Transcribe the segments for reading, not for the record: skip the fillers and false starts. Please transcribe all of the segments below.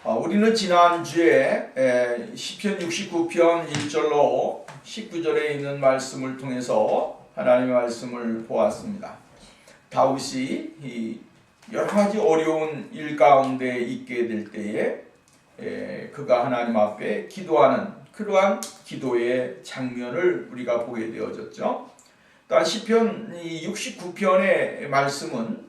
우리는 지난주에 시편 69편 1절로 19절에 있는 말씀을 통해서 하나님의 말씀을 보았습니다. 다윗이 여러 가지 어려운 일 가운데 있게 될 때에 그가 하나님 앞에 기도하는 그러한 기도의 장면을 우리가 보게 되어졌죠. 또한 시편 69편의 말씀은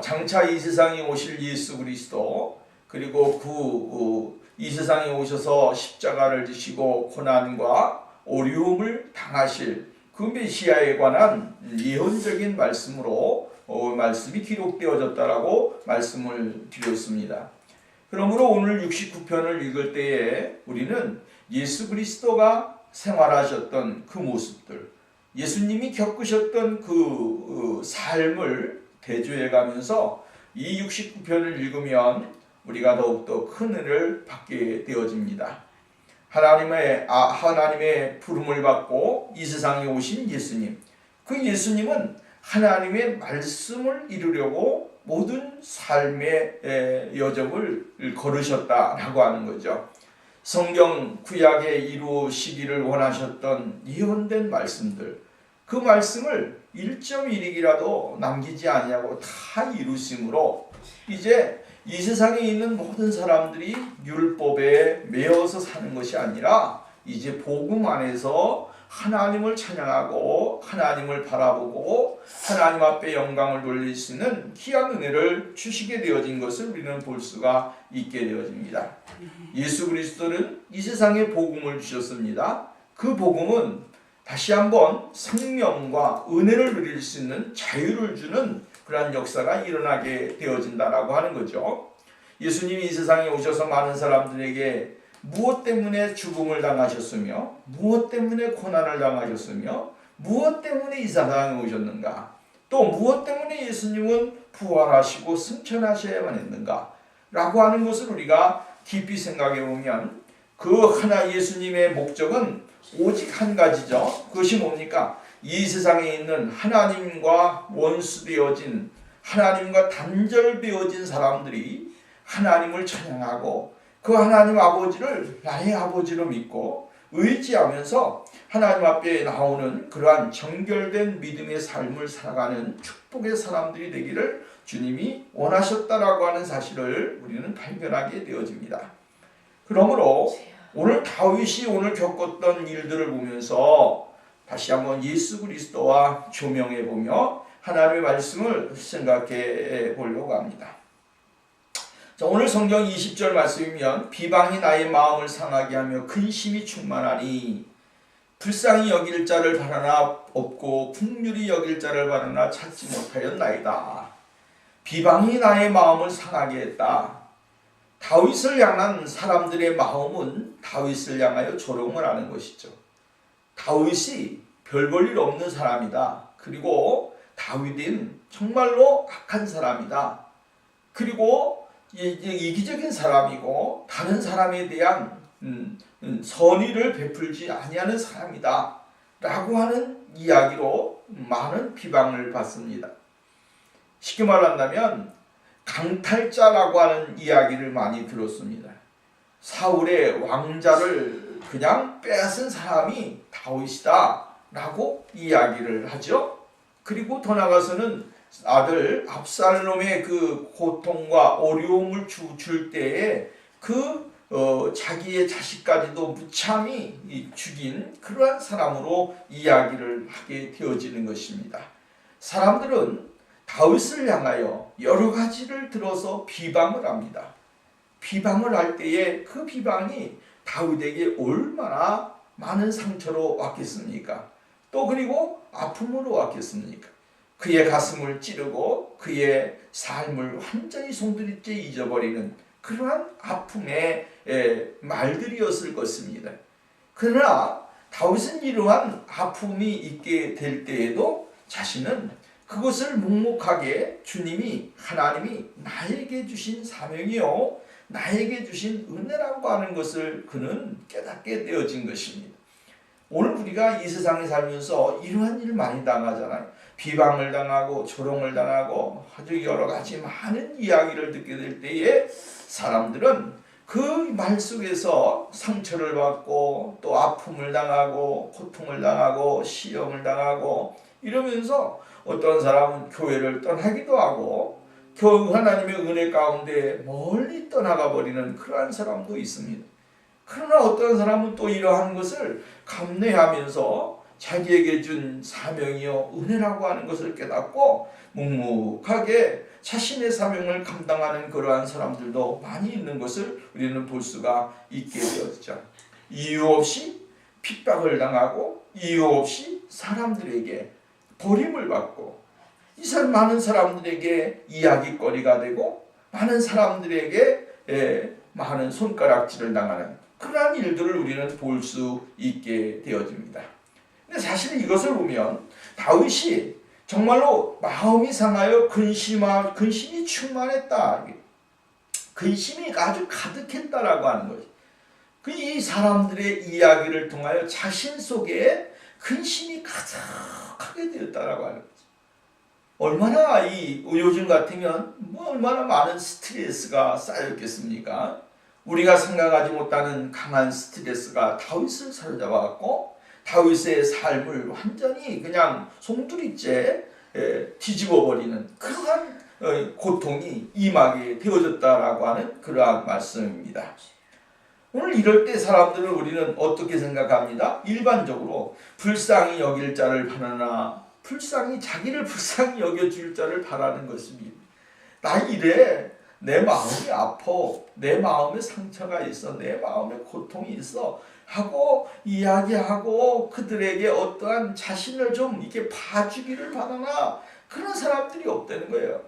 장차 이 세상에 오실 예수 그리스도, 그리고 이 세상에 오셔서 십자가를 지시고 고난과 어려움을 당하실 그 메시아에 관한 예언적인 말씀으로 말씀이 기록되어졌다라고 말씀을 드렸습니다. 그러므로 오늘 69편을 읽을 때에 우리는 예수 그리스도가 생활하셨던 그 모습들, 예수님이 겪으셨던 그 삶을 대조해 가면서 이 69편을 읽으면 우리가 더욱더 큰 은혜를 받게 되어집니다. 하나님의 부름을 받고 이 세상에 오신 예수님, 그 예수님은 하나님의 말씀을 이루려고 모든 삶의 여정을 걸으셨다라고 하는 거죠. 성경 구약에 이루시기를 원하셨던 예언된 말씀들, 그 말씀을 1.1익이라도 남기지 아니하고 다 이루심으로 이제 이 세상에 있는 모든 사람들이 율법에 매여서 사는 것이 아니라 이제 복음 안에서 하나님을 찬양하고 하나님을 바라보고 하나님 앞에 영광을 돌릴 수 있는 귀한 은혜를 주시게 되어진 것을 우리는 볼 수가 있게 되어집니다. 예수 그리스도는 이 세상에 복음을 주셨습니다. 그 복음은 다시 한번 생명과 은혜를 누릴 수 있는 자유를 주는 그러한 역사가 일어나게 되어진다라고 하는 거죠. 예수님이 이 세상에 오셔서 많은 사람들에게 무엇 때문에 죽음을 당하셨으며 무엇 때문에 고난을 당하셨으며 무엇 때문에 이 세상에 오셨는가, 또 무엇 때문에 예수님은 부활하시고 승천하셔야만 했는가 라고 하는 것을 우리가 깊이 생각해 보면 그 하나 예수님의 목적은 오직 한 가지죠. 그것이 뭡니까? 이 세상에 있는 하나님과 원수되어진, 하나님과 단절되어진 사람들이 하나님을 찬양하고 그 하나님 아버지를 나의 아버지로 믿고 의지하면서 하나님 앞에 나오는 그러한 정결된 믿음의 삶을 살아가는 축복의 사람들이 되기를 주님이 원하셨다라고 하는 사실을 우리는 발견하게 되어집니다. 그러므로 오늘 다윗이 오늘 겪었던 일들을 보면서 다시 한번 예수 그리스도와 조명해 보며 하나님의 말씀을 생각해 보려고 합니다. 자, 오늘 성경 20절 말씀이면 비방이 나의 마음을 상하게 하며 근심이 충만하니 불쌍히 여길 자를 바라나 없고 긍휼히 여길 자를 바라나 찾지 못하였나이다. 비방이 나의 마음을 상하게 했다. 다윗을 향한 사람들의 마음은 다윗을 향하여 조롱을 하는 것이죠. 다윗이 별 볼 일 없는 사람이다. 그리고 다윗은 정말로 악한 사람이다. 그리고 이기적인 사람이고 다른 사람에 대한 선의를 베풀지 아니하는 사람이다 라고 하는 이야기로 많은 비방을 받습니다. 쉽게 말한다면 강탈자라고 하는 이야기를 많이 들었습니다. 사울의 왕자를 그냥 빼앗은 사람이 다윗이다 라고 이야기를 하죠. 그리고 더 나아가서는 아들 압살롬의 그 고통과 어려움을 줄 때에 자기의 자식까지도 무참히 죽인 그러한 사람으로 이야기를 하게 되어지는 것입니다. 사람들은 다윗을 향하여 여러 가지를 들어서 비방을 합니다. 비방을 할 때에 그 비방이 다윗에게 얼마나 많은 상처로 왔겠습니까? 또 그리고 아픔으로 왔겠습니까? 그의 가슴을 찌르고 그의 삶을 완전히 송두리째 잊어버리는 그러한 아픔의 말들이었을 것입니다. 그러나 다윗은 이러한 아픔이 있게 될 때에도 자신은 그것을 묵묵하게 하나님이 나에게 주신 사명이요 나에게 주신 은혜라고 하는 것을 그는 깨닫게 되어진 것입니다. 오늘 우리가 이 세상에 살면서 이러한 일을 많이 당하잖아요. 비방을 당하고 조롱을 당하고 아주 여러 가지 많은 이야기를 듣게 될 때에 사람들은 그 말 속에서 상처를 받고 또 아픔을 당하고 고통을 당하고 시험을 당하고 이러면서 어떤 사람은 교회를 떠나기도 하고 하나님의 은혜 가운데 멀리 떠나가 버리는 그러한 사람도 있습니다. 그러나 어떤 사람은 또 이러한 것을 감내하면서 자기에게 준 사명이요 은혜라고 하는 것을 깨닫고 묵묵하게 자신의 사명을 감당하는 그러한 사람들도 많이 있는 것을 우리는 볼 수가 있게 되었죠. 이유 없이 핍박을 당하고 이유 없이 사람들에게 버림을 받고 이 많은 사람들에게 이야기거리가 되고 많은 사람들에게 많은 손가락질을 당하는 그러한 일들을 우리는 볼 수 있게 되어집니다. 근데 사실 이것을 보면 다윗이 정말로 마음이 상하여 근심이 충만했다. 근심이 아주 가득했다라고 하는 것이. 이 사람들의 이야기를 통하여 자신 속에 근심이 가득하게 되었다라고 하는 거죠. 얼마나 요즘 같으면 얼마나 많은 스트레스가 쌓였겠습니까? 우리가 생각하지 못하는 강한 스트레스가 다윗을 사로잡아갖고 다윗의 삶을 완전히 그냥 송두리째 뒤집어버리는 그러한 고통이 임하게 되어졌다라고 하는 그러한 말씀입니다. 오늘 이럴 때 사람들을 우리는 어떻게 생각합니다? 일반적으로 불쌍히 여길 자를 바라나 자기를 불쌍히 여겨줄 자를 바라는 것입니다. 나 이래 내 마음이 아파 내 마음에 상처가 있어 내 마음에 고통이 있어 하고 이야기하고 그들에게 어떠한 자신을 좀 이렇게 봐주기를 바라나 그런 사람들이 없다는 거예요.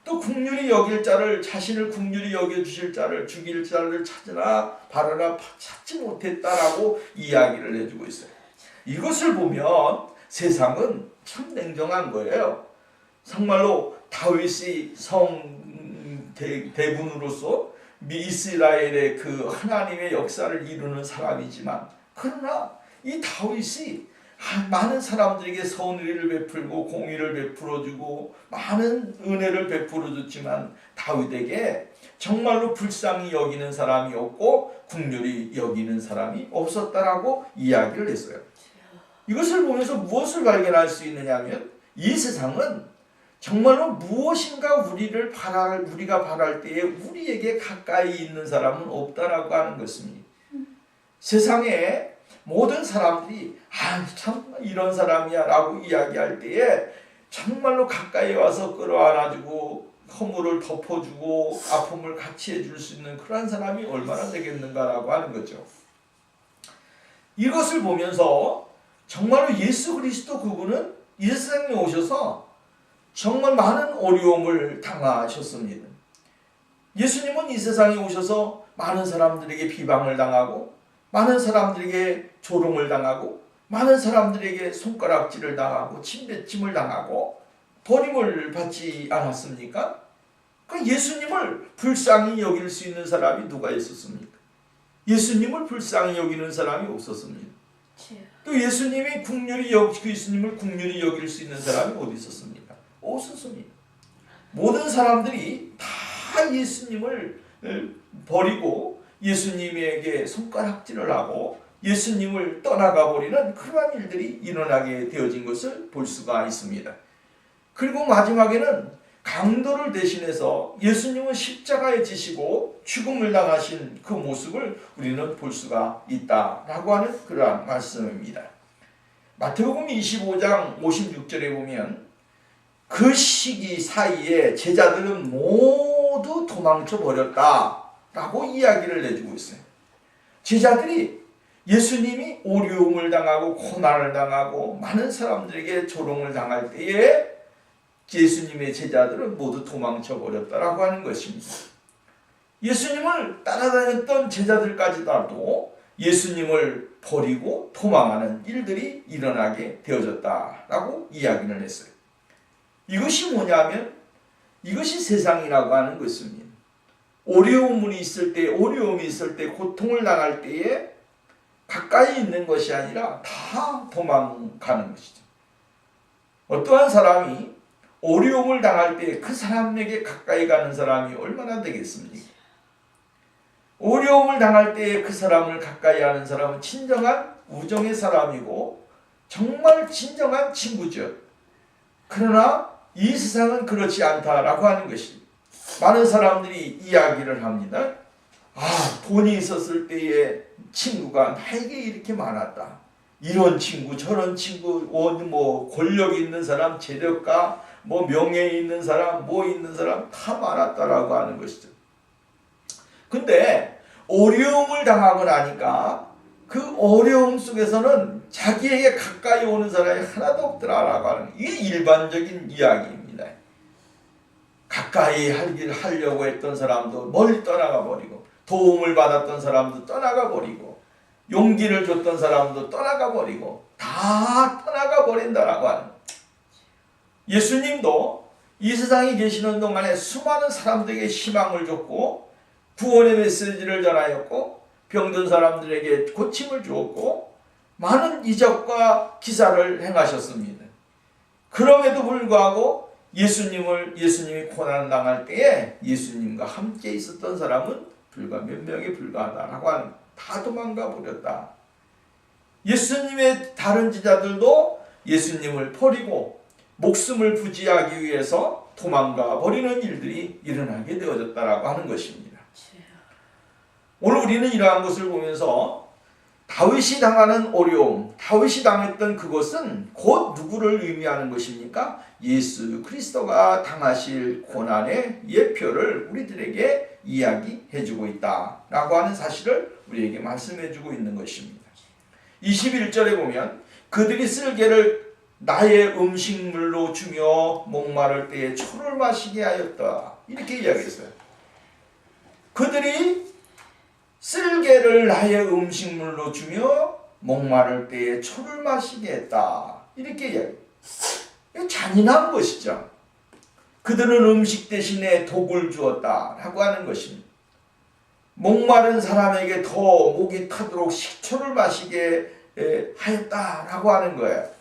또 긍휼히 여길 자를 자신을 긍휼히 여겨주실 자를 죽일 자를 찾으나 바라나 찾지 못했다라고 이야기를 해주고 있어요. 이것을 보면 세상은 참 냉정한 거예요. 정말로 다윗이 대군으로서 이스라엘의 그 하나님의 역사를 이루는 사람이지만 그러나 이 다윗이 많은 사람들에게 선의를 베풀고 공의를 베풀어주고 많은 은혜를 베풀어줬지만 다윗에게 정말로 불쌍히 여기는 사람이 없고 긍휼히 여기는 사람이 없었다라고 이야기를 했어요. 이것을 보면서 무엇을 발견할 수 있느냐 하면 이 세상은 정말로 무엇인가 우리가 바랄 때에 우리에게 가까이 있는 사람은 없다라고 하는 것입니다. 세상에 모든 사람들이 참 이런 사람이야 라고 이야기할 때에 정말로 가까이 와서 끌어안아주고 허물을 덮어주고 아픔을 같이 해줄 수 있는 그런 사람이 얼마나 되겠는가라고 하는 거죠. 이것을 보면서 정말로 예수 그리스도 그분은 이 세상에 오셔서 정말 많은 어려움을 당하셨습니다. 예수님은 이 세상에 오셔서 많은 사람들에게 비방을 당하고 많은 사람들에게 조롱을 당하고 많은 사람들에게 손가락질을 당하고 침뱉음을 당하고 버림을 받지 않았습니까? 그 예수님을 불쌍히 여길 수 있는 사람이 누가 있었습니까? 예수님을 불쌍히 여기는 사람이 없었습니다. 또 예수님을 긍휼히 여길 수 있는 사람이 어디 있었습니까? 없었습니다. 모든 사람들이 다 예수님을 버리고 예수님에게 손가락질을 하고 예수님을 떠나가 버리는 그러한 일들이 일어나게 되어진 것을 볼 수가 있습니다. 그리고 마지막에는 강도를 대신해서 예수님은 십자가에 지시고 죽음을 당하신 그 모습을 우리는 볼 수가 있다라고 하는 그러한 말씀입니다. 마태복음 25장 56절에 보면 그 시기 사이에 제자들은 모두 도망쳐 버렸다라고 이야기를 해주고 있어요. 제자들이 예수님이 어려움을 당하고 고난을 당하고 많은 사람들에게 조롱을 당할 때에 예수님의 제자들은 모두 도망쳐 버렸다라고 하는 것입니다. 예수님을 따라다녔던 제자들까지도 예수님을 버리고 도망하는 일들이 일어나게 되어졌다라고 이야기를 했어요. 이것이 뭐냐면 이것이 세상이라고 하는 것입니다. 어려움이 있을 때, 고통을 당할 때에 가까이 있는 것이 아니라 다 도망가는 것이죠. 어떠한 사람이 어려움을 당할 때 그 사람에게 가까이 가는 사람이 얼마나 되겠습니까? 어려움을 당할 때 그 사람을 가까이 하는 사람은 진정한 우정의 사람이고 정말 진정한 친구죠. 그러나 이 세상은 그렇지 않다라고 하는 것이 많은 사람들이 이야기를 합니다. 돈이 있었을 때의 친구가 나에게 이렇게 많았다. 이런 친구, 저런 친구, 권력 있는 사람, 재력가, 명예 있는 사람, 있는 사람 다 많았다라고 하는 것이죠. 근데 어려움을 당하고 나니까 그 어려움 속에서는 자기에게 가까이 오는 사람이 하나도 없더라라고 하는, 이게 일반적인 이야기입니다. 가까이 하려고 했던 사람도 멀리 떠나가 버리고, 도움을 받았던 사람도 떠나가 버리고, 용기를 줬던 사람도 떠나가 버리고, 다 떠나가 버린다라고 하는. 예수님도 이 세상에 계시는 동안에 수많은 사람들에게 희망을 줬고 구원의 메시지를 전하였고 병든 사람들에게 고침을 주었고 많은 이적과 기사를 행하셨습니다. 그럼에도 불구하고 예수님이 고난 당할 때에 예수님과 함께 있었던 사람은 불과 몇 명에 불과하다라고 하는, 다 도망가 버렸다. 예수님의 다른 제자들도 예수님을 버리고 목숨을 부지하기 위해서 도망가 버리는 일들이 일어나게 되어졌다라고 하는 것입니다. 오늘 우리는 이러한 것을 보면서 다윗이 당하는 어려움, 다윗이 당했던 그것은 곧 누구를 의미하는 것입니까? 예수 그리스도가 당하실 고난의 예표를 우리들에게 이야기해주고 있다라고 하는 사실을 우리에게 말씀해주고 있는 것입니다. 21절에 보면 그들이 쓸개를 나의 음식물로 주며 목마를 때에 초를 마시게 하였다, 이렇게 이야기했어요. 그들이 쓸개를 나의 음식물로 주며 목마를 때에 초를 마시게 했다, 이렇게 이야기해요. 잔인한 것이죠. 그들은 음식 대신에 독을 주었다라고 하는 것입니다. 목마른 사람에게 더 목이 타도록 식초를 마시게 하였다라고 하는 거예요.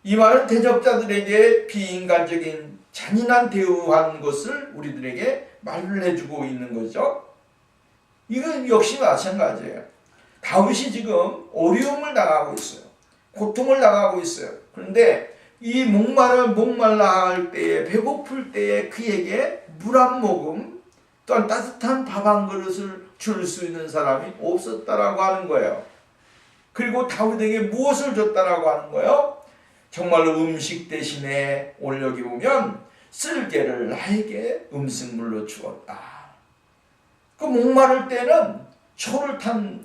이 말은 대접자들에게 비인간적인 잔인한 대우한 것을 우리들에게 말을 해주고 있는 거죠. 이건 역시 마찬가지예요. 다윗이 지금 어려움을 당하고 있어요. 고통을 당하고 있어요. 그런데 이 목말라 할 때에, 배고플 때에 그에게 물 한 모금 또한 따뜻한 밥 한 그릇을 줄 수 있는 사람이 없었다라고 하는 거예요. 그리고 다윗에게 무엇을 줬다라고 하는 거예요? 정말로 음식 대신에 오늘 여기 보면 쓸개를 나에게 음식물로 주었다. 그 목마를 때는 초를 탄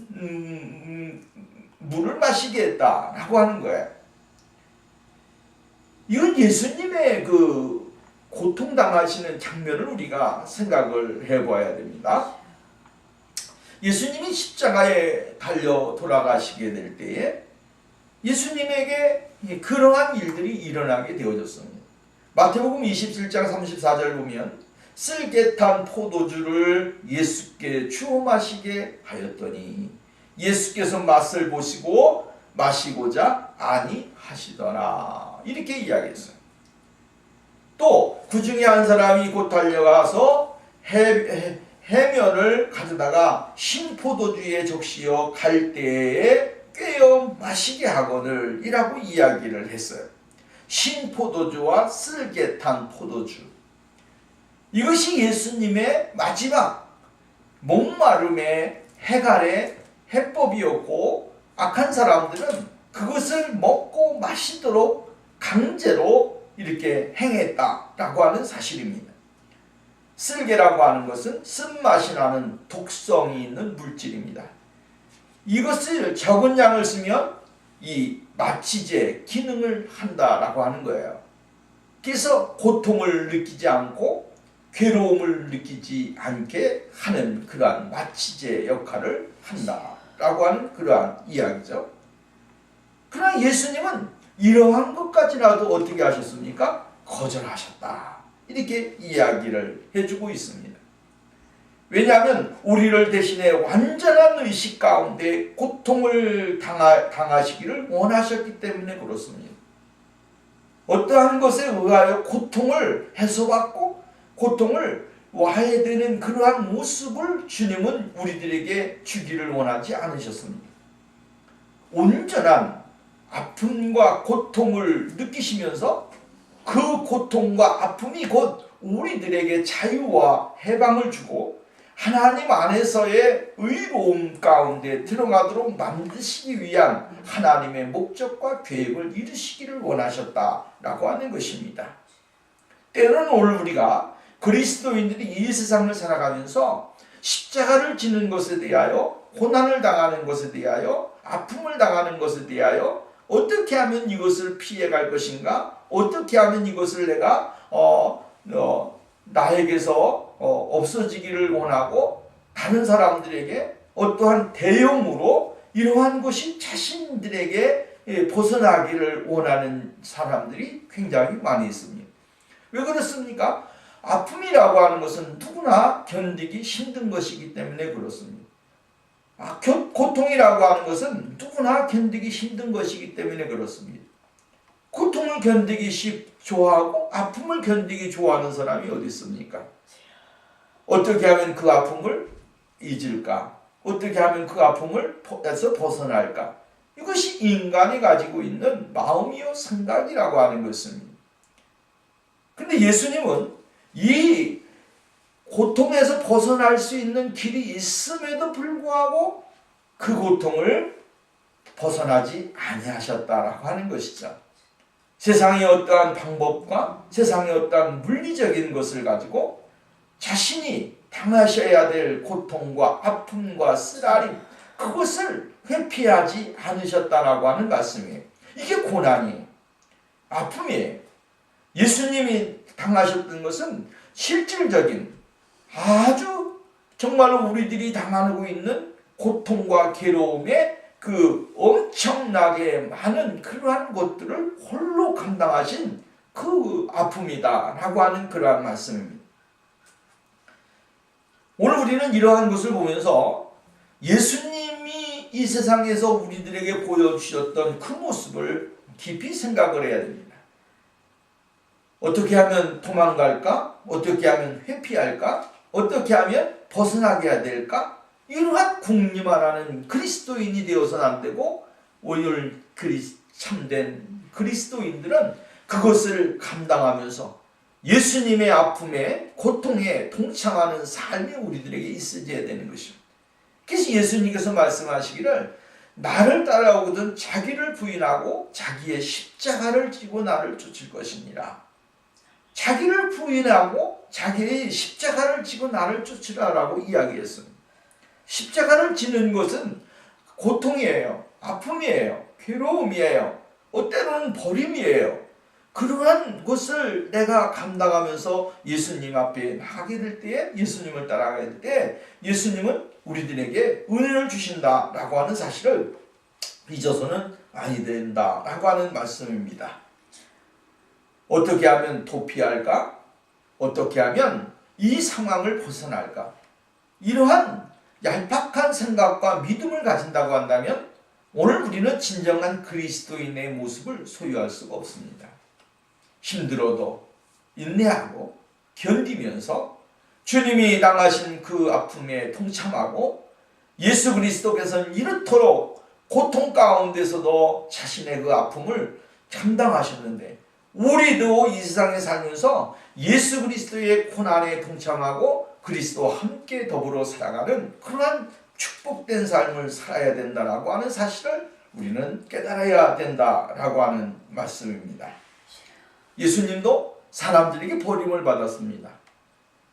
물을 마시게 했다라고 하는 거예요. 이건 예수님의 그 고통당하시는 장면을 우리가 생각을 해봐야 됩니다. 예수님이 십자가에 달려 돌아가시게 될 때에 예수님에게 그러한 일들이 일어나게 되어졌습니다. 마태복음 27장 34절 보면 쓸개 탄 포도주를 예수께 주어 마시게 하였더니 예수께서 맛을 보시고 마시고자 아니하시더라, 이렇게 이야기했어요. 또 그 중에 한 사람이 곧 달려가서 해면을 가져다가 신포도주에 적시어 갈대에 꿰어 마시게 하거늘 이라고 이야기를 했어요. 신포도주와 쓸개 탄 포도주, 이것이 예수님의 마지막 목마름의 해갈의 해법이었고 악한 사람들은 그것을 먹고 마시도록 강제로 이렇게 행했다라고 하는 사실입니다. 쓸개라고 하는 것은 쓴맛이 나는 독성이 있는 물질입니다. 이것을 적은 양을 쓰면 이 마취제 기능을 한다라고 하는 거예요. 그래서 고통을 느끼지 않고 괴로움을 느끼지 않게 하는 그러한 마취제 역할을 한다라고 하는 그러한 이야기죠. 그러나 예수님은 이러한 것까지라도 어떻게 하셨습니까? 거절하셨다, 이렇게 이야기를 해주고 있습니다. 왜냐하면 우리를 대신해 완전한 의식 가운데 고통을 당하시기를 원하셨기 때문에 그렇습니다. 어떠한 것에 의하여 고통을 해소받고 고통을 와야 되는 그러한 모습을 주님은 우리들에게 주기를 원하지 않으셨습니다. 온전한 아픔과 고통을 느끼시면서 그 고통과 아픔이 곧 우리들에게 자유와 해방을 주고 하나님 안에서의 의로움 가운데 들어가도록 만드시기 위한 하나님의 목적과 계획을 이루시기를 원하셨다라고 하는 것입니다. 때로는 오늘 우리가 그리스도인들이 이 세상을 살아가면서 십자가를 지는 것에 대하여 고난을 당하는 것에 대하여 아픔을 당하는 것에 대하여 어떻게 하면 이것을 피해갈 것인가? 어떻게 하면 이것을 내가 나에게서 없어지기를 원하고 다른 사람들에게 어떠한 대용으로 이러한 것이 자신들에게 벗어나기를 원하는 사람들이 굉장히 많이 있습니다. 왜 그렇습니까? 아픔이라고 하는 것은 누구나 견디기 힘든 것이기 때문에 그렇습니다. 고통이라고 하는 것은 누구나 견디기 힘든 것이기 때문에 그렇습니다. 고통을 견디기 좋아하고 아픔을 견디기 좋아하는 사람이 어디 있습니까? 어떻게 하면 그 아픔을 잊을까? 어떻게 하면 그 아픔에서 벗어날까? 이것이 인간이 가지고 있는 마음이요 생각이라고 하는 것입니다. 그런데 예수님은 이 고통에서 벗어날 수 있는 길이 있음에도 불구하고 그 고통을 벗어나지 아니하셨다라고 하는 것이죠. 세상의 어떠한 방법과 세상의 어떠한 물리적인 것을 가지고 자신이 당하셔야 될 고통과 아픔과 쓰라림 그것을 회피하지 않으셨다라고 하는 말씀이에요. 이게 고난이에요. 아픔이에요. 예수님이 당하셨던 것은 실질적인 아주 정말로 우리들이 당하고 있는 고통과 괴로움에 그 엄청나게 많은 그러한 것들을 홀로 감당하신 그 아픔이다라고 하는 그러한 말씀입니다. 오늘 우리는 이러한 것을 보면서 예수님이 이 세상에서 우리들에게 보여주셨던 그 모습을 깊이 생각을 해야 됩니다. 어떻게 하면 도망갈까? 어떻게 하면 회피할까? 어떻게 하면 벗어나게 해야 될까? 이러한 궁리만하는 그리스도인이 되어서는 안 되고 오늘 참된 그리스도인들은 그것을 감당하면서 예수님의 아픔에 고통에 동참하는 삶이 우리들에게 있어야 되는 것입니다. 그래서 예수님께서 말씀하시기를 나를 따라오거든 자기를 부인하고 자기의 십자가를 지고 나를 쫓을 것이니라. 자기를 부인하고 자기의 십자가를 지고 나를 쫓으라라고 이야기했습니다. 십자가를 지는 것은 고통이에요. 아픔이에요. 괴로움이에요. 때로는 버림이에요. 그러한 것을 내가 감당하면서 예수님 앞에 나가게 될 때에 예수님을 따라가게 될 때 예수님은 우리들에게 은혜를 주신다라고 하는 사실을 잊어서는 아니 된다라고 하는 말씀입니다. 어떻게 하면 도피할까? 어떻게 하면 이 상황을 벗어날까? 이러한 얄팍한 생각과 믿음을 가진다고 한다면 오늘 우리는 진정한 그리스도인의 모습을 소유할 수가 없습니다. 힘들어도 인내하고 견디면서 주님이 당하신 그 아픔에 동참하고 예수 그리스도께서는 이렇도록 고통 가운데서도 자신의 그 아픔을 감당하셨는데 우리도 이 세상에 살면서 예수 그리스도의 고난에 동참하고 그리스도와 함께 더불어 살아가는 그러한 축복된 삶을 살아야 된다라고 하는 사실을 우리는 깨달아야 된다라고 하는 말씀입니다. 예수님도 사람들에게 버림을 받았습니다.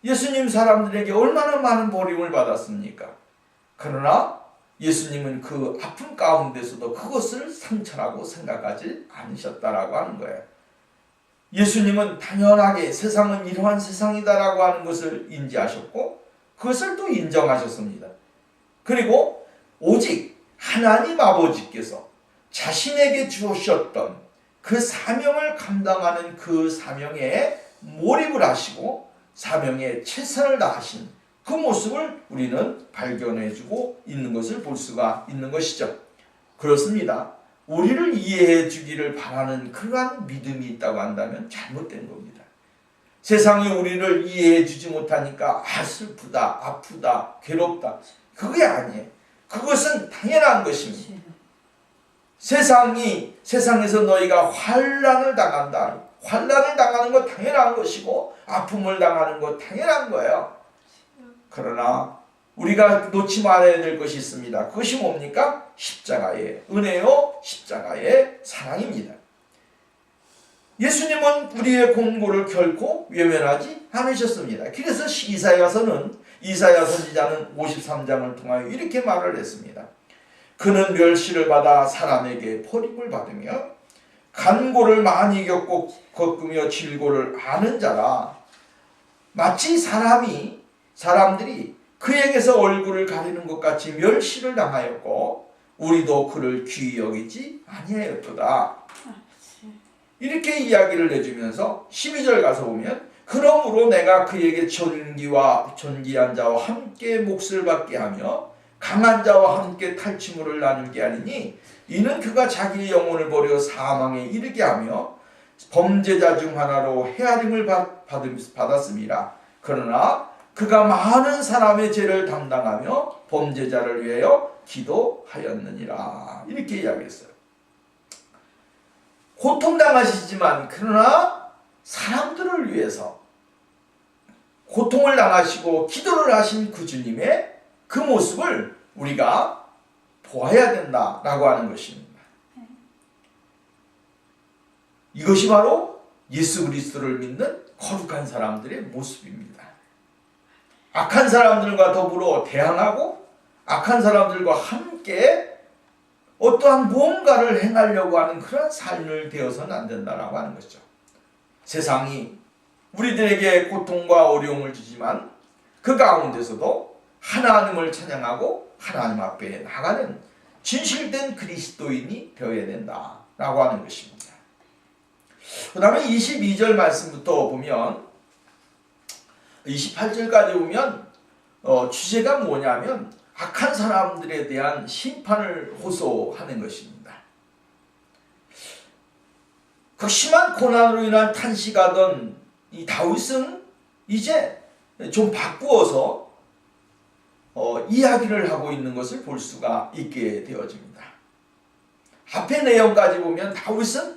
예수님 사람들에게 얼마나 많은 버림을 받았습니까? 그러나 예수님은 그 아픔 가운데서도 그것을 상처라고 생각하지 않으셨다라고 하는 거예요. 예수님은 당연하게 세상은 이러한 세상이다라고 하는 것을 인지하셨고 그것을 또 인정하셨습니다. 그리고 오직 하나님 아버지께서 자신에게 주셨던 그 사명을 감당하는 그 사명에 몰입을 하시고 사명에 최선을 다하신 그 모습을 우리는 발견해주고 있는 것을 볼 수가 있는 것이죠. 그렇습니다. 우리를 이해해 주기를 바라는 그러한 믿음이 있다고 한다면 잘못된 겁니다. 세상이 우리를 이해해 주지 못하니까 슬프다, 아프다, 괴롭다. 그게 아니에요. 그것은 당연한 것입니다. 세상에서 너희가 환난을 당한다. 환난을 당하는 것 당연한 것이고 아픔을 당하는 것 당연한 거예요. 그러나 우리가 놓지 말아야 될 것이 있습니다. 그것이 뭡니까? 십자가의 은혜요, 십자가의 사랑입니다. 예수님은 우리의 공고를 결코 외면하지 않으셨습니다. 그래서 이사야 선지자는 53장을 통하여 이렇게 말을 했습니다. 그는 멸시를 받아 사람에게 버림을 받으며 간고를 많이 겪으며 질고를 아는 자라. 마치 사람들이 그에게서 얼굴을 가리는 것 같이 멸시를 당하였고 우리도 그를 귀히 여기지 아니하였도다. 이렇게 이야기를 해주면서 12절 가서 보면 그러므로 내가 그에게 존귀한 자와 함께 몫을 받게 하며 강한 자와 함께 탈취물을 나누게 하리니 이는 그가 자기의 영혼을 버려 사망에 이르게 하며 범죄자 중 하나로 헤아림을 받았습니다. 그러나 그가 많은 사람의 죄를 담당하며 범죄자를 위하여 기도하였느니라. 이렇게 이야기했어요. 고통당하시지만 그러나 사람들을 위해서 고통을 당하시고 기도를 하신 그 주님의 그 모습을 우리가 보아야 된다라고 하는 것입니다. 이것이 바로 예수 그리스도를 믿는 거룩한 사람들의 모습입니다. 악한 사람들과 더불어 대항하고 악한 사람들과 함께 어떠한 무언가를 행하려고 하는 그런 삶을 되어서는 안 된다라고 하는 것이죠. 세상이 우리들에게 고통과 어려움을 주지만 그 가운데서도 하나님을 찬양하고 하나님 앞에 나가는 진실된 그리스도인이 되어야 된다라고 하는 것입니다. 그 다음에 22절 말씀부터 보면 28절까지 보면 주제가 뭐냐면 악한 사람들에 대한 심판을 호소하는 것입니다. 그 심한 고난으로 인한 탄식하던 이 다윗은 이제 좀 바꾸어서 이야기를 하고 있는 것을 볼 수가 있게 되어집니다. 앞의 내용까지 보면 다윗은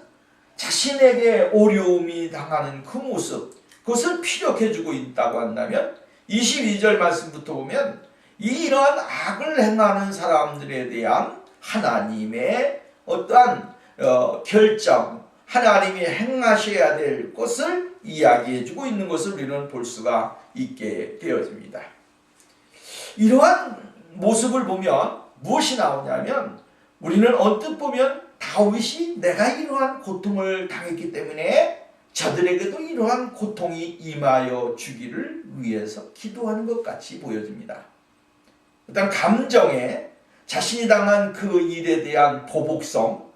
자신에게 어려움이 당하는 그 모습, 그것을 피력해주고 있다고 한다면 22절 말씀부터 보면 이러한 악을 행하는 사람들에 대한 하나님의 어떠한 결정, 하나님이 행하셔야 될 것을 이야기해주고 있는 것을 우리는 볼 수가 있게 되어집니다. 이러한 모습을 보면 무엇이 나오냐면 우리는 언뜻 보면 다윗이 내가 이러한 고통을 당했기 때문에 저들에게도 이러한 고통이 임하여 주기를 위해서 기도하는 것 같이 보여집니다. 일단 감정에 자신이 당한 그 일에 대한 보복성,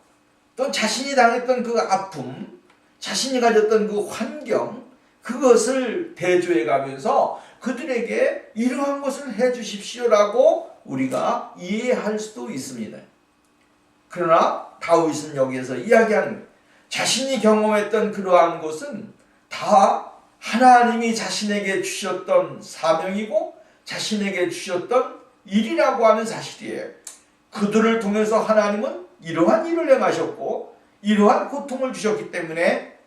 또 자신이 당했던 그 아픔, 자신이 가졌던 그 환경, 그것을 대조해 가면서 그들에게 이러한 것을 해 주십시오라고 우리가 이해할 수도 있습니다. 그러나 다윗은 여기에서 이야기하는 자신이 경험했던 그러한 것은 다 하나님이 자신에게 주셨던 사명이고 자신에게 주셨던 일이라고 하는 사실이에요. 그들을 통해서 하나님은 이러한 일을 행하셨고 이러한 고통을 주셨기 때문에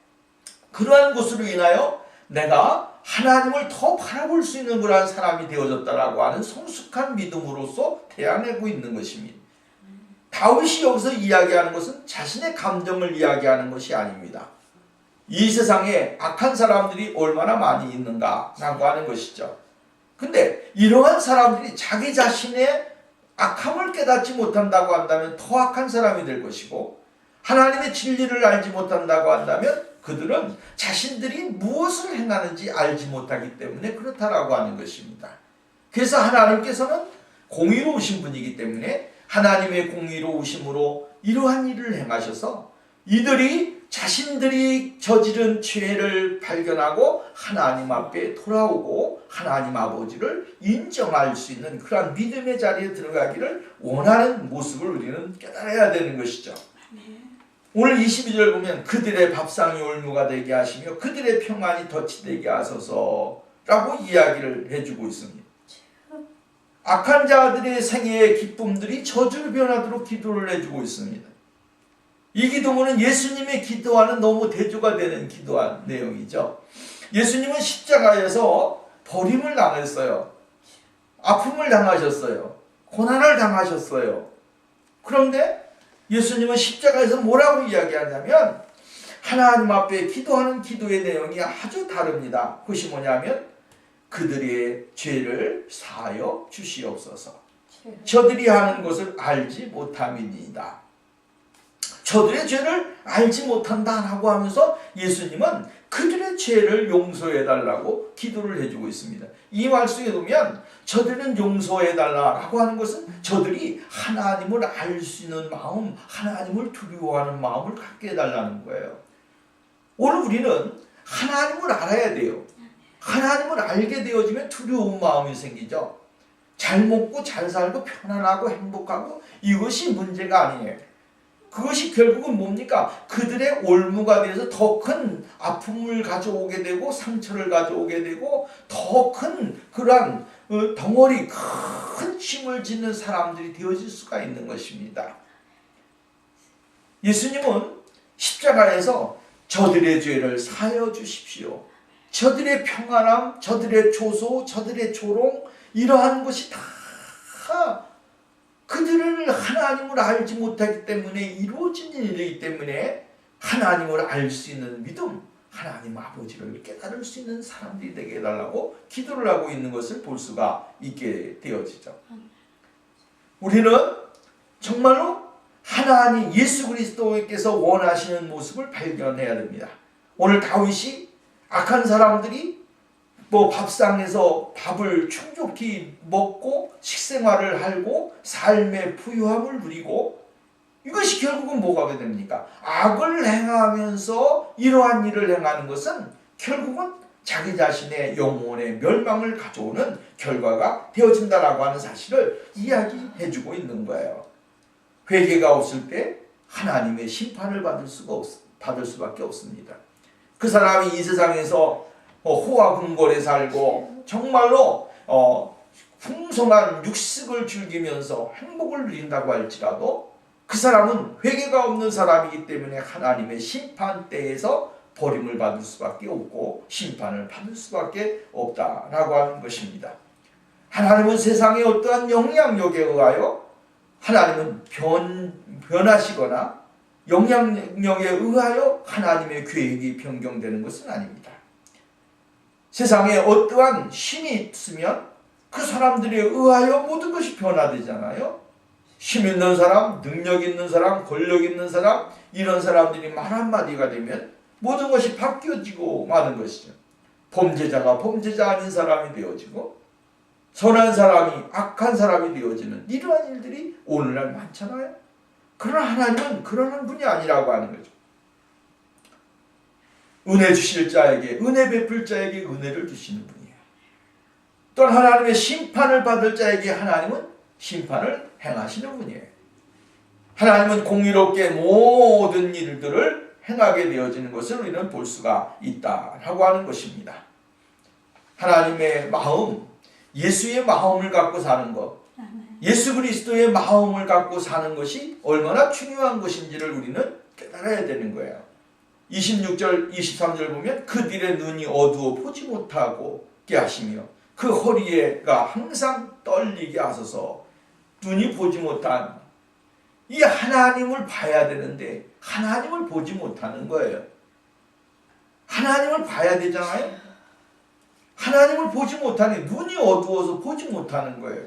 그러한 것으로 인하여 내가 하나님을 더 바라볼 수 있는 그러한 사람이 되어졌다라고 하는 성숙한 믿음으로서 대안하고 있는 것입니다. 다윗이 여기서 이야기하는 것은 자신의 감정을 이야기하는 것이 아닙니다. 이 세상에 악한 사람들이 얼마나 많이 있는가라고 하는 것이죠. 근데 이러한 사람들이 자기 자신의 악함을 깨닫지 못한다고 한다면 더 악한 사람이 될 것이고 하나님의 진리를 알지 못한다고 한다면 그들은 자신들이 무엇을 행하는지 알지 못하기 때문에 그렇다라고 하는 것입니다. 그래서 하나님께서는 공의로우신 분이기 때문에 하나님의 공의로우심으로 이러한 일을 행하셔서 이들이 자신들이 저지른 죄를 발견하고 하나님 앞에 돌아오고 하나님 아버지를 인정할 수 있는 그러한 믿음의 자리에 들어가기를 원하는 모습을 우리는 깨달아야 되는 것이죠. 오늘 22절 보면 그들의 밥상이 올무가 되게 하시며 그들의 평안이 덫이 되게 하소서 라고 이야기를 해주고 있습니다. 악한 자들의 생애의 기쁨들이 저주로 변하도록 기도를 해주고 있습니다. 이 기도문은 예수님의 기도와는 너무 대조가 되는 기도한 내용이죠. 예수님은 십자가에서 버림을 당했어요. 아픔을 당하셨어요. 고난을 당하셨어요. 그런데 예수님은 십자가에서 뭐라고 이야기하냐면 하나님 앞에 기도하는 기도의 내용이 아주 다릅니다. 그것이 뭐냐면 그들의 죄를 사하여 주시옵소서. 저들이 하는 것을 알지 못함이니이다. 저들의 죄를 알지 못한다라고 하면서 예수님은 그들의 죄를 용서해달라고 기도를 해주고 있습니다. 이 말씀에 보면 저들은 용서해달라고 하는 것은 저들이 하나님을 알 수 있는 마음, 하나님을 두려워하는 마음을 갖게 해달라는 거예요. 오늘 우리는 하나님을 알아야 돼요. 하나님을 알게 되어지면 두려운 마음이 생기죠. 잘 먹고 잘 살고 편안하고 행복하고 이것이 문제가 아니에요. 그것이 결국은 뭡니까? 그들의 올무가 돼서 더 큰 아픔을 가져오게 되고 상처를 가져오게 되고 더 큰 그러한 덩어리 큰 짐을 짓는 사람들이 되어질 수가 있는 것입니다. 예수님은 십자가에서 저들의 죄를 사하여 주십시오. 저들의 평안함, 저들의 조소, 저들의 조롱 이러한 것이 다 그들을 하나님을 알지 못하기 때문에 이루어진 일이기 때문에 하나님을 알 수 있는 믿음, 하나님 아버지를 깨달을 수 있는 사람들이 되게 해달라고 기도를 하고 있는 것을 볼 수가 있게 되어지죠. 우리는 정말로 하나님 예수 그리스도께서 원하시는 모습을 발견해야 됩니다. 오늘 다윗이 악한 사람들이 밥상에서 밥을 충족히 먹고 식생활을 하고 삶의 부유함을 누리고 이것이 결국은 뭐가 됩니까? 악을 행하면서 이러한 일을 행하는 것은 결국은 자기 자신의 영혼의 멸망을 가져오는 결과가 되어진다라고 하는 사실을 이야기해주고 있는 거예요. 회개가 없을 때 하나님의 심판을 받을 수밖에 없습니다. 그 사람이 이 세상에서 호화 궁궐에 살고 정말로 풍성한 육식을 즐기면서 행복을 누린다고 할지라도 그 사람은 회개가 없는 사람이기 때문에 하나님의 심판 때에서 버림을 받을 수밖에 없고 심판을 받을 수밖에 없다라고 하는 것입니다. 하나님은 세상의 어떠한 영향력에 의하여 하나님은 변하시거나 영향력에 의하여 하나님의 계획이 변경되는 것은 아닙니다. 세상에 어떠한 힘이 있으면 그 사람들에 의하여 모든 것이 변화되잖아요. 힘 있는 사람, 능력 있는 사람, 권력 있는 사람 이런 사람들이 말 한마디가 되면 모든 것이 바뀌어지고 마는 것이죠. 범죄자가 범죄자 아닌 사람이 되어지고 선한 사람이 악한 사람이 되어지는 이러한 일들이 오늘날 많잖아요. 그러나 하나님은 그러한 분이 아니라고 하는 거죠. 은혜 주실 자에게 은혜 베풀 자에게 은혜를 주시는 분이에요. 또한 하나님의 심판을 받을 자에게 하나님은 심판을 행하시는 분이에요. 하나님은 공의롭게 모든 일들을 행하게 되어지는 것을 우리는 볼 수가 있다라고 하는 것입니다. 하나님의 마음, 예수의 마음을 갖고 사는 것, 예수 그리스도의 마음을 갖고 사는 것이 얼마나 중요한 것인지를 우리는 깨달아야 되는 거예요. 26절, 23절 보면 그들의 눈이 어두워 보지 못하게 하시며 그 허리가 항상 떨리게 하소서. 눈이 보지 못한 이 하나님을 봐야 되는데 하나님을 보지 못하는 거예요. 하나님을 봐야 되잖아요. 하나님을 보지 못하니 눈이 어두워서 보지 못하는 거예요.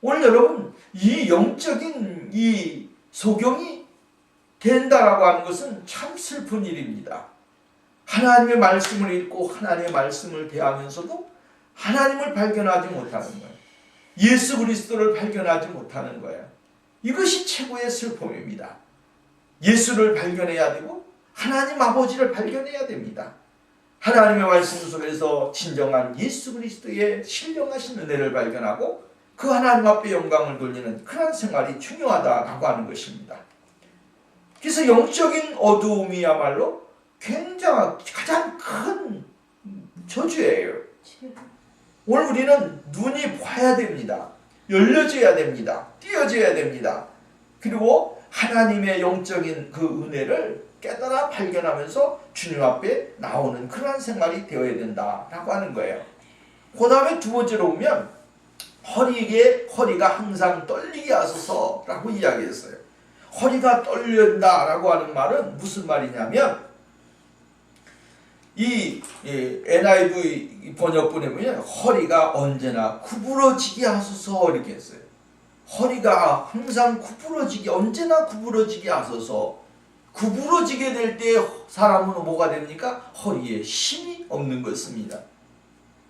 오늘 여러분 이 영적인 이 소경이 된다라고 하는 것은 참 슬픈 일입니다. 하나님의 말씀을 읽고 하나님의 말씀을 대하면서도 하나님을 발견하지 못하는 거예요. 예수 그리스도를 발견하지 못하는 거예요. 이것이 최고의 슬픔입니다. 예수를 발견해야 되고 하나님 아버지를 발견해야 됩니다. 하나님의 말씀 속에서 진정한 예수 그리스도의 신령하신 은혜를 발견하고 그 하나님 앞에 영광을 돌리는 그런 생활이 중요하다라고 하는 것입니다. 그래서 영적인 어두움이야말로 굉장한 가장 큰 저주예요. 오늘 우리는 눈이 봐야 됩니다. 열려져야 됩니다. 띄어져야 됩니다. 그리고 하나님의 영적인 그 은혜를 깨달아 발견하면서 주님 앞에 나오는 그러한 생활이 되어야 된다라고 하는 거예요. 그 다음에 두 번째로 보면 허리가 항상 떨리게 하소서라고 이야기했어요. 허리가 떨린다라고 하는 말은 무슨 말이냐면 이 NIV 번역본에 보면 허리가 언제나 구부러지게 하소서 이렇게 했어요. 허리가 항상 구부러지게, 언제나 구부러지게 하소서. 구부러지게 될 때 사람은 뭐가 됩니까? 허리에 힘이 없는 것입니다.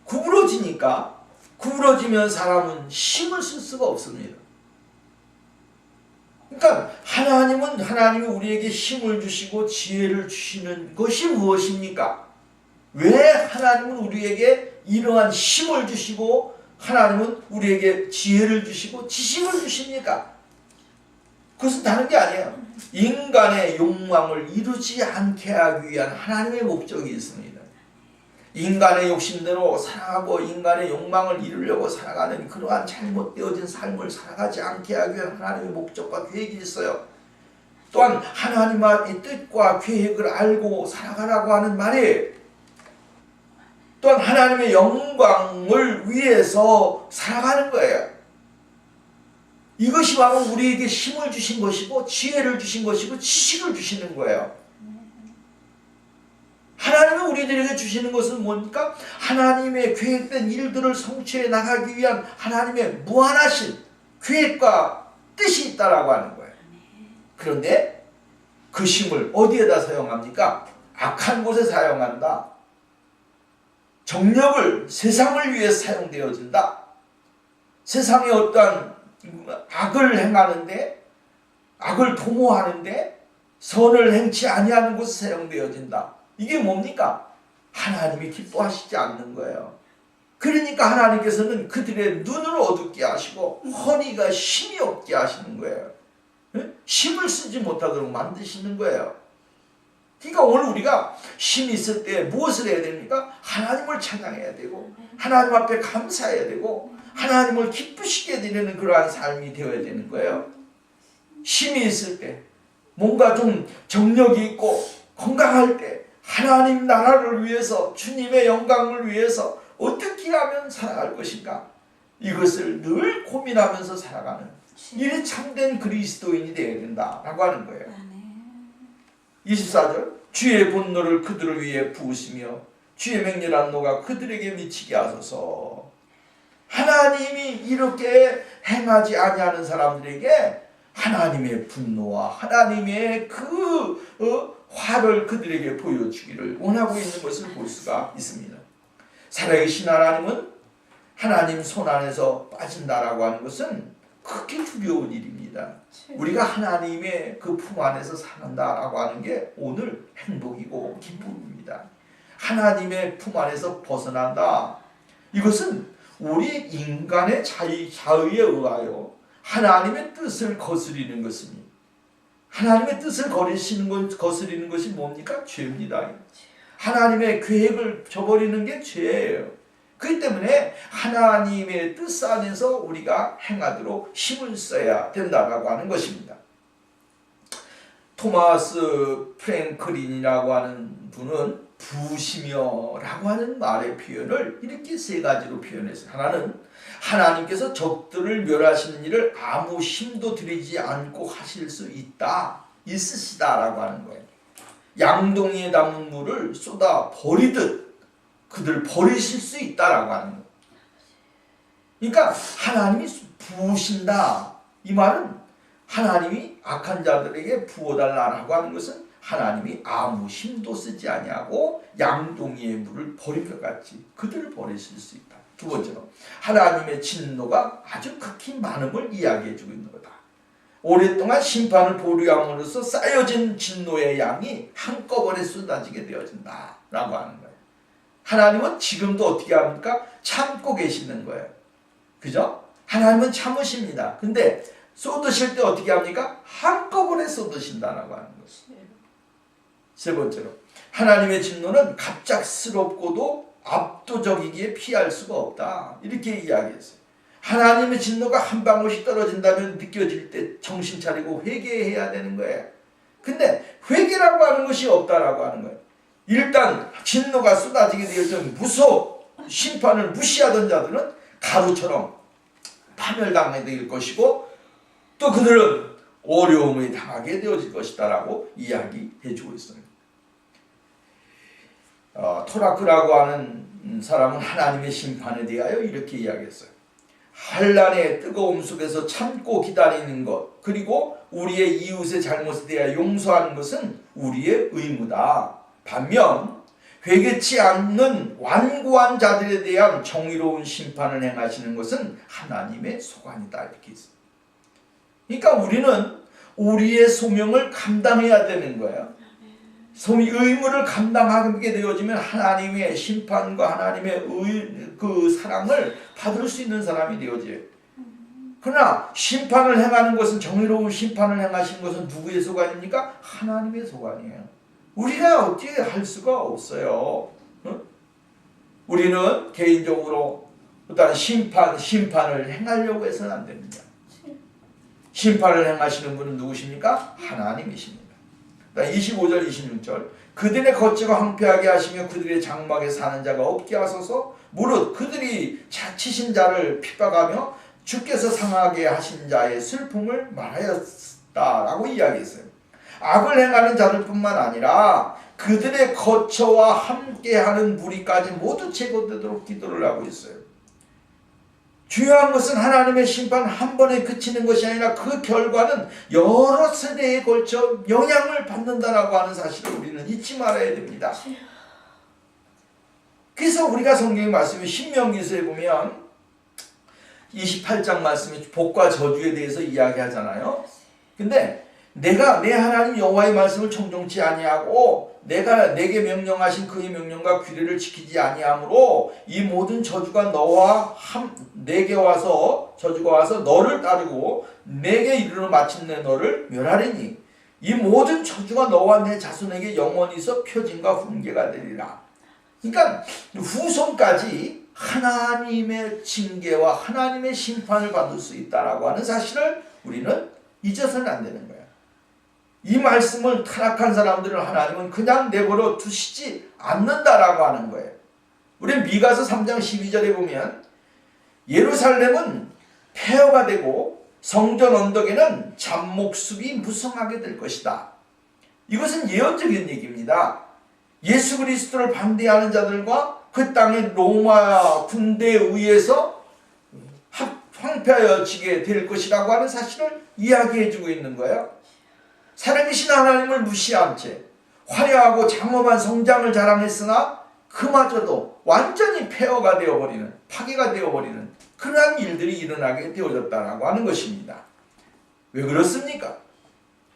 구부러지면 사람은 힘을 쓸 수가 없습니다. 그러니까 하나님이 우리에게 힘을 주시고 지혜를 주시는 것이 무엇입니까? 왜 하나님은 우리에게 이러한 힘을 주시고 하나님은 우리에게 지혜를 주시고 지식을 주십니까? 그것은 다른 게 아니에요. 인간의 욕망을 이루지 않게 하기 위한 하나님의 목적이 있습니다. 인간의 욕심대로 살아가고 인간의 욕망을 이루려고 살아가는 그러한 잘못되어진 삶을 살아가지 않게 하기 위한 하나님의 목적과 계획이 있어요. 또한 하나님의 뜻과 계획을 알고 살아가라고 하는 말이에요. 또한 하나님의 영광을 위해서 살아가는 거예요. 이것이 바로 우리에게 힘을 주신 것이고 지혜를 주신 것이고 지식을 주시는 거예요. 하나님이 우리들에게 주시는 것은 뭡니까? 하나님의 계획된 일들을 성취해 나가기 위한 하나님의 무한하신 계획과 뜻이 있다라고 하는 거예요. 그런데 그 힘을 어디에다 사용합니까? 악한 곳에 사용한다. 정력을 세상을 위해 사용되어진다. 세상에 어떠한 악을 행하는데, 악을 도모하는데 선을 행치 아니하는 곳에 사용되어진다. 이게 뭡니까? 하나님이 기뻐하시지 않는 거예요. 그러니까 하나님께서는 그들의 눈을 어둡게 하시고 허리가 힘이 없게 하시는 거예요. 힘을 쓰지 못하도록 만드시는 거예요. 그러니까 오늘 우리가 힘이 있을 때 무엇을 해야 됩니까? 하나님을 찬양해야 되고 하나님 앞에 감사해야 되고 하나님을 기쁘시게 드리는 그러한 삶이 되어야 되는 거예요. 힘이 있을 때, 뭔가 좀 정력이 있고 건강할 때 하나님 나라를 위해서, 주님의 영광을 위해서 어떻게 하면 살아갈 것인가? 이것을 늘 고민하면서 살아가는 이 참된 그리스도인이 되어야 된다라고 하는 거예요. 24절 주의 분노를 그들을 위해 부으시며 주의 맹렬한 노가 그들에게 미치게 하소서. 하나님이 이렇게 행하지 아니하는 사람들에게 하나님의 분노와 하나님의 화를 그들에게 보여주기를 원하고 있는 것을 볼 수가 있습니다. 살아계신 하나님은 하나님 손 안에서 빠진다라고 하는 것은 크게 두려운 일입니다. 우리가 하나님의 그 품 안에서 산다라고 하는 게 오늘 행복이고 기쁨입니다. 하나님의 품 안에서 벗어난다. 이것은 우리 인간의 자의에 의하여 하나님의 뜻을 거스리는 것입니다. 하나님의 뜻을 거스리는 것이 뭡니까? 죄입니다. 하나님의 계획을 저버리는 게 죄예요. 그렇기 때문에 하나님의 뜻 안에서 우리가 행하도록 힘을 써야 된다라고 하는 것입니다. 토마스 프랭클린이라고 하는 분은 부으시며라고 하는 말의 표현을 이렇게 세 가지로 표현했어요. 하나는 하나님께서 적들을 멸하시는 일을 아무 힘도 들이지 않고 하실 수 있으시다라고 하는 거예요. 양동이에 담은 물을 쏟아 버리듯 그들 버리실 수 있다라고 하는 거예요. 그러니까 하나님이 부으신다. 이 말은 하나님이 악한 자들에게 부어달라고 하는 것은 하나님이 아무 힘도 쓰지 아니하고 양동이의 물을 버린 것 같이 그들을 버리실 수 있다. 두 번째로 하나님의 진노가 아주 극히 많음을 이야기해 주고 있는 거다. 오랫동안 심판을 보류함으로써 쌓여진 진노의 양이 한꺼번에 쏟아지게 되어진다라고 하는 거예요. 하나님은 지금도 어떻게 합니까? 참고 계시는 거예요. 그죠? 하나님은 참으십니다. 근데 쏟으실 때 어떻게 합니까? 한꺼번에 쏟으신다라고 하는 것입니다. 세 번째로 하나님의 진노는 갑작스럽고도 압도적이기에 피할 수가 없다. 이렇게 이야기했어요. 하나님의 진노가 한 방울씩 떨어진다면 느껴질 때 정신 차리고 회개해야 되는 거예요. 근데 회개라고 하는 것이 없다라고 하는 거예요. 일단 진노가 쏟아지게 되어 좀 심판을 무시하던 자들은 가루처럼 파멸당하게 될 것이고 또 그들은 어려움을 당하게 되어질 것이다 라고 이야기해 주고 있습니다. 토라크라고 하는 사람은 하나님의 심판에 대하여 이렇게 이야기했어요. 환난의 뜨거움 속에서 참고 기다리는 것, 그리고 우리의 이웃의 잘못에 대하여 용서하는 것은 우리의 의무다. 반면 회개치 않는 완고한 자들에 대한 정의로운 심판을 행하시는 것은 하나님의 소관이다. 이렇게 있습니다. 그러니까 우리는 우리의 소명을 감당해야 되는 거예요. 의무를 감당하게 되어지면 하나님의 심판과 하나님의 그 사랑을 받을 수 있는 사람이 되어져요. 그러나 심판을 행하는 것은 정의로운 심판을 행하시는 것은 누구의 소관입니까? 하나님의 소관이에요. 우리가 어떻게 할 수가 없어요. 우리는 개인적으로 일단 심판을 행하려고 해서는 안 됩니다. 심판을 행하시는 분은 누구십니까? 하나님이십니다. 25절 26절 그들의 걷지가 황폐하게 하시며 그들의 장막에 사는 자가 없게 하소서. 무릇 그들이 치신 자를 핍박하며 주께서 상하게 하신 자의 슬픔을 말하였다라고 이야기했어요. 악을 행하는 자들뿐만 아니라 그들의 거처와 함께하는 무리까지 모두 제거되도록 기도를 하고 있어요. 중요한 것은 하나님의 심판 한 번에 그치는 것이 아니라 그 결과는 여러 세대에 걸쳐 영향을 받는다라고 하는 사실을 우리는 잊지 말아야 됩니다. 그래서 우리가 성경의 말씀이 신명기서에 보면 28장 말씀이 복과 저주에 대해서 이야기하잖아요. 근데 내가 내 하나님 여호와의 말씀을 청종치 아니하고 내가 내게 명령하신 그의 명령과 규례를 지키지 아니하므로 이 모든 저주가 내게 와서 저주가 와서 너를 따르고 내게 이르러 마침내 너를 멸하리니 이 모든 저주가 너와 내 자손에게 영원히 있어 표징과 훈계가 되리라. 그러니까 후손까지 하나님의 징계와 하나님의 심판을 받을 수 있다라고 하는 사실을 우리는 잊어서는 안 되는 거예요. 이 말씀을 타락한 사람들을 하나님은 그냥 내버려 두시지 않는다라고 하는 거예요. 우리 미가서 3장 12절에 보면 예루살렘은 폐허가 되고 성전 언덕에는 잡목숲이 무성하게 될 것이다. 이것은 예언적인 얘기입니다. 예수 그리스도를 반대하는 자들과 그 땅의 로마 군대에 의해서 황폐하여지게 될 것이라고 하는 사실을 이야기해주고 있는 거예요. 살아계신 하나님을 무시한 채 화려하고 장엄한 성장을 자랑했으나 그마저도 완전히 폐허가 되어버리는, 파괴가 되어버리는 그러한 일들이 일어나게 되어졌다라고 하는 것입니다. 왜 그렇습니까?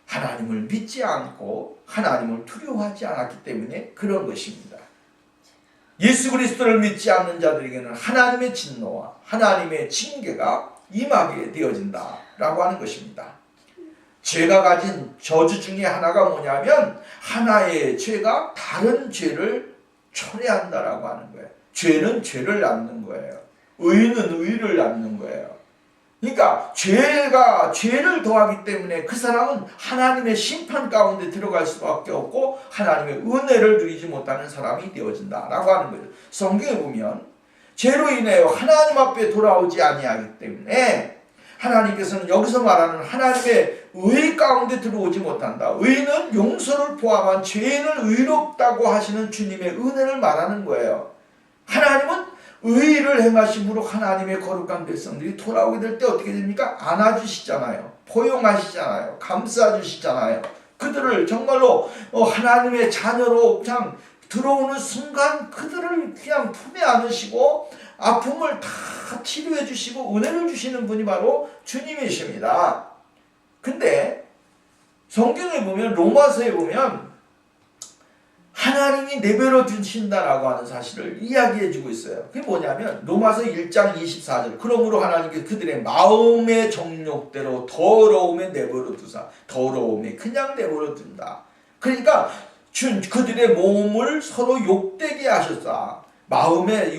하나님을 믿지 않고 하나님을 두려워하지 않았기 때문에 그런 것입니다. 예수 그리스도를 믿지 않는 자들에게는 하나님의 진노와 하나님의 징계가 임하게 되어진다라고 하는 것입니다. 죄가 가진 저주 중에 하나가 뭐냐면 하나의 죄가 다른 죄를 초래한다라고 하는 거예요. 죄는 죄를 낳는 거예요. 의는 의를 낳는 거예요. 그러니까 죄가 죄를 더하기 때문에 그 사람은 하나님의 심판 가운데 들어갈 수밖에 없고 하나님의 은혜를 누리지 못하는 사람이 되어진다라고 하는 거죠. 성경에 보면 죄로 인하여 하나님 앞에 돌아오지 아니하기 때문에 하나님께서는 여기서 말하는 하나님의 의 가운데 들어오지 못한다. 의는 용서를 포함한 죄인을 의롭다고 하시는 주님의 은혜를 말하는 거예요. 하나님은 의를 행하심으로 하나님의 거룩한 백성들이 돌아오게 될 때 어떻게 됩니까? 안아주시잖아요. 포용하시잖아요. 감싸주시잖아요. 그들을 정말로 하나님의 자녀로 그냥 들어오는 순간 그들을 그냥 품에 안으시고 아픔을 다 치료해 주시고 은혜를 주시는 분이 바로 주님이십니다. 근데 성경에 보면 로마서에 보면 하나님이 내버려 두신다라고 하는 사실을 이야기해 주고 있어요. 그게 뭐냐면 로마서 1장 24절. 그러므로 하나님께서 그들의 마음의 정욕대로 더러움에 내버려 두사. 더러움에 그냥 내버려 둔다. 그러니까 그들의 몸을 서로 욕되게 하셨다. 마음의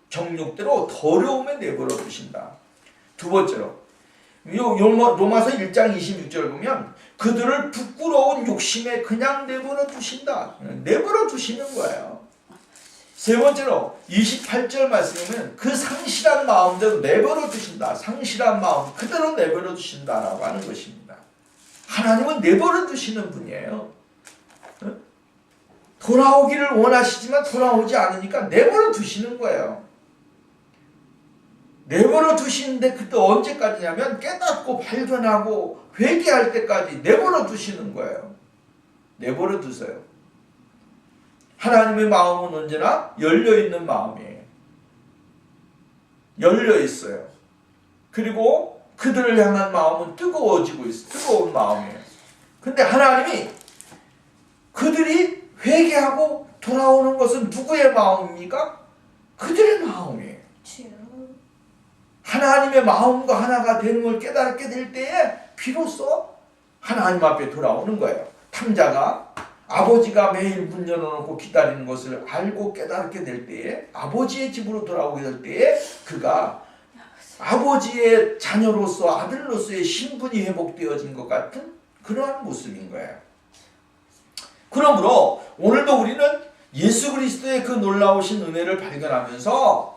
정욕대로 더러움에 내버려 두신다. 두 번째로 로마서 1장 26절을 보면 그들을 부끄러운 욕심에 그냥 내버려 두신다. 내버려 두시는 거예요. 세 번째로 28절 말씀이면 그 상실한 마음대로 내버려 두신다. 상실한 마음 그대로 내버려 두신다라고 하는 것입니다. 하나님은 내버려 두시는 분이에요. 돌아오기를 원하시지만 돌아오지 않으니까 내버려 두시는 거예요. 내버려 두시는데 그때 언제까지냐면 깨닫고 발견하고 회개할 때까지 내버려 두시는 거예요. 내버려 두세요. 하나님의 마음은 언제나 열려있는 마음이에요. 열려있어요. 그리고 그들을 향한 마음은 뜨거워지고 있어요. 뜨거운 마음이에요. 근데 하나님이 그들이 회개하고 돌아오는 것은 누구의 마음입니까? 그들의 마음이에요. 하나님의 마음과 하나가 되는 걸 깨닫게 될 때에 비로소 하나님 앞에 돌아오는 거예요. 탕자가 아버지가 매일 문 열어놓고 기다리는 것을 알고 깨닫게 될 때에 아버지의 집으로 돌아오게 될 때에 그가 아버지의 자녀로서 아들로서의 신분이 회복되어진 것 같은 그러한 모습인 거예요. 그러므로 오늘도 우리는 예수 그리스도의 그 놀라우신 은혜를 발견하면서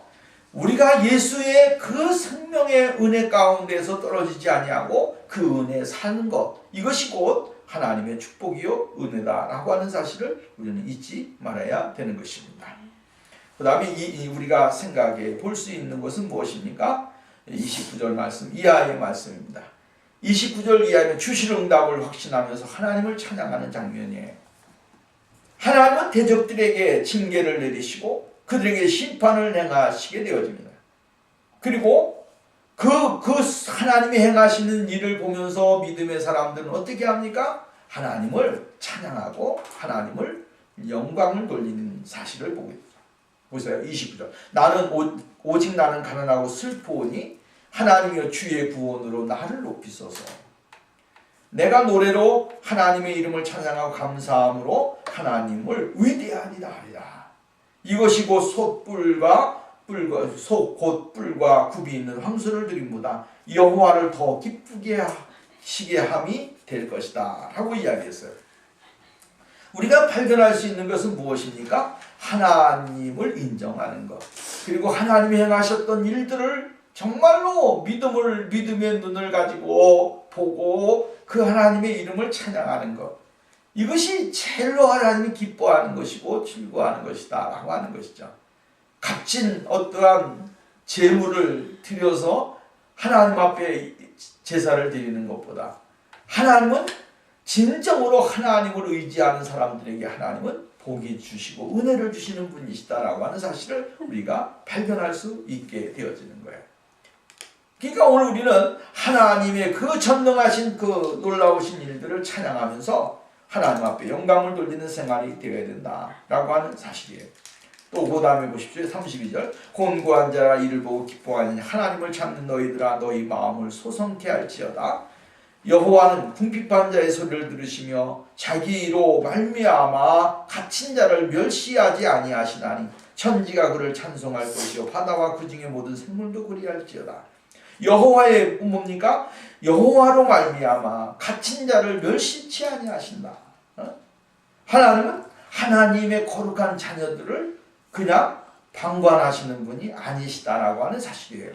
우리가 예수의 그 생명의 은혜 가운데서 떨어지지 아니하고 그 은혜에 사는 것, 이것이 곧 하나님의 축복이요 은혜다라고 하는 사실을 우리는 잊지 말아야 되는 것입니다. 그 다음에 우리가 생각해 볼 수 있는 것은 무엇입니까? 29절 말씀 이하의 말씀입니다. 29절 이하는 주실 응답을 확신하면서 하나님을 찬양하는 장면이에요. 하나님은 대적들에게 징계를 내리시고 그들에게 심판을 행하시게 되어집니다. 그리고 그 하나님이 행하시는 일을 보면서 믿음의 사람들은 어떻게 합니까? 하나님을 찬양하고 하나님을 영광을 돌리는 사실을 보고 있죠. 보세요. 29절. 오직 나는 가난하고 슬프오니 하나님이여 주의 구원으로 나를 높이소서. 내가 노래로 하나님의 이름을 찬양하고 감사함으로 하나님을 위대하리라 하리라. 이것이 곧 솥불과 굽이 있는 황소를 드림보다 여호와를 더 기쁘게 하시게 함이 될 것이다 라고 이야기했어요. 우리가 발견할 수 있는 것은 무엇입니까? 하나님을 인정하는 것, 그리고 하나님이 행하셨던 일들을 정말로 믿음의 눈을 가지고 보고 그 하나님의 이름을 찬양하는 것, 이것이 제일로 하나님이 기뻐하는 것이고 즐거워하는 것이다 라고 하는 것이죠. 값진 어떠한 제물을 드려서 하나님 앞에 제사를 드리는 것보다 하나님은 진정으로 하나님을 의지하는 사람들에게 하나님은 복이 주시고 은혜를 주시는 분이시다라고 하는 사실을 우리가 발견할 수 있게 되어지는 거예요. 그러니까 오늘 우리는 하나님의 그 전능하신 그 놀라우신 일들을 찬양하면서 하나님 앞에 영광을 돌리는 생활이 되어야 된다라고 하는 사실이에요. 또 그 다음에 보십시오. 32절. 곤고한 자라 이를 보고 기뻐하니 하나님을 찾는 너희들아 너희 마음을 소성케 할지어다. 여호와는 궁핍한 자의 소리를 들으시며 자기로 말미암아 갇힌 자를 멸시하지 아니하시나니 천지가 그를 찬송할 것이요 바다와 그 중에 모든 생물도 그리할지어다. 여호와의 뭡니까? 여호와로 말미암아 갇힌 자를 멸시치 아니하신다. 하나님은 하나님의 거룩한 자녀들을 그냥 방관하시는 분이 아니시다라고 하는 사실이에요.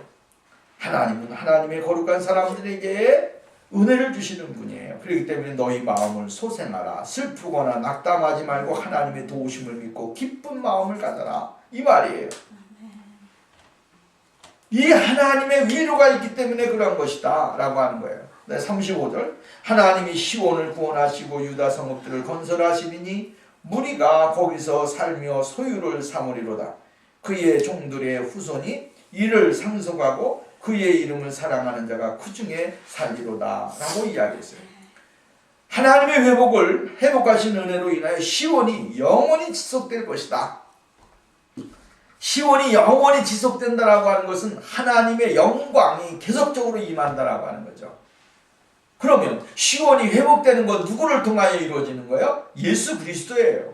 하나님은 하나님의 거룩한 사람들에게 은혜를 주시는 분이에요. 그렇기 때문에 너희 마음을 소생하라. 슬프거나 낙담하지 말고 하나님의 도우심을 믿고 기쁜 마음을 가져라. 이 말이에요. 이 하나님의 위로가 있기 때문에 그런 것이다 라고 하는 거예요. 35절. 하나님이 시온을 구원하시고 유다 성읍들을 건설하시리니 무리가 거기서 살며 소유를 삼으리로다. 그의 종들의 후손이 이를 상속하고 그의 이름을 사랑하는 자가 그 중에 살리로다 라고 이야기했어요. 하나님의 회복하신 은혜로 인하여 시온이 영원히 지속될 것이다. 시온이 영원히 지속된다라고 하는 것은 하나님의 영광이 계속적으로 임한다라고 하는 거죠. 그러면 시온이 회복되는 건 누구를 통하여 이루어지는 거예요? 예수 그리스도예요.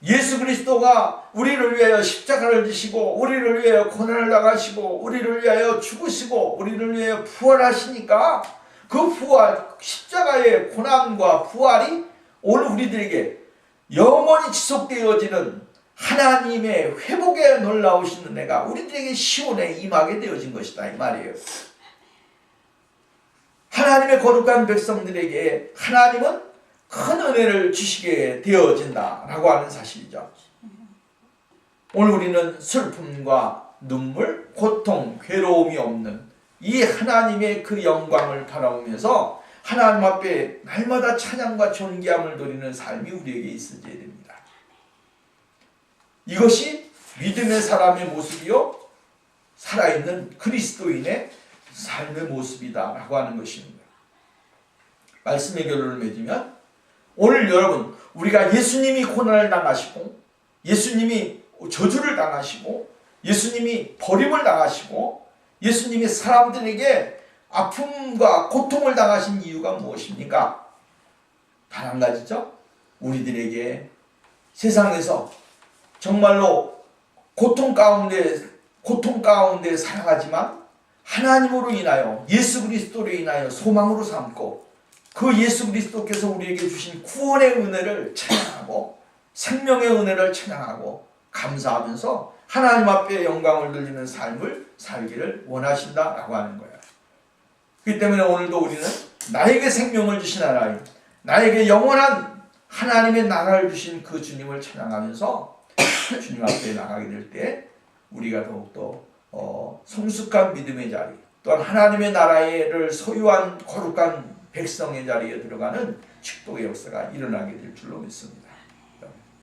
예수 그리스도가 우리를 위하여 십자가를 지시고 우리를 위하여 고난을 당하시고 우리를 위하여 죽으시고 우리를 위하여 부활하시니까 그 부활, 십자가의 고난과 부활이 오늘 우리들에게 영원히 지속되어지는 하나님의 회복에 놀라우신 은혜가 우리들에게 시온에 임하게 되어진 것이다 이 말이에요. 하나님의 거룩한 백성들에게 하나님은 큰 은혜를 주시게 되어진다라고 하는 사실이죠. 오늘 우리는 슬픔과 눈물, 고통, 괴로움이 없는 이 하나님의 그 영광을 바라보면서 하나님 앞에 날마다 찬양과 존귀함을 드리는 삶이 우리에게 있어야 됩니다. 이것이 믿음의 사람의 모습이요 살아있는 그리스도인의 삶의 모습이다라고 하는 것입니다. 말씀의 결론을 맺으면 오늘 여러분 우리가 예수님이 고난을 당하시고 예수님이 저주를 당하시고 예수님이 버림을 당하시고 예수님이 사람들에게 아픔과 고통을 당하신 이유가 무엇입니까? 단 한 가지죠. 우리들에게 세상에서 정말로 고통 가운데 살아가지만 하나님으로 인하여 예수 그리스도로 인하여 소망으로 삼고 그 예수 그리스도께서 우리에게 주신 구원의 은혜를 찬양하고 생명의 은혜를 찬양하고 감사하면서 하나님 앞에 영광을 돌리는 삶을 살기를 원하신다라고 하는 거예요. 그렇기 때문에 오늘도 우리는 나에게 생명을 주신 하나님, 나에게 영원한 하나님의 나라를 주신 그 주님을 찬양하면서 주님 앞에 나가게 될 때 우리가 더욱더 성숙한 믿음의 자리, 또한 하나님의 나라를 소유한 거룩한 백성의 자리에 들어가는 축복의 역사가 일어나게 될 줄로 믿습니다.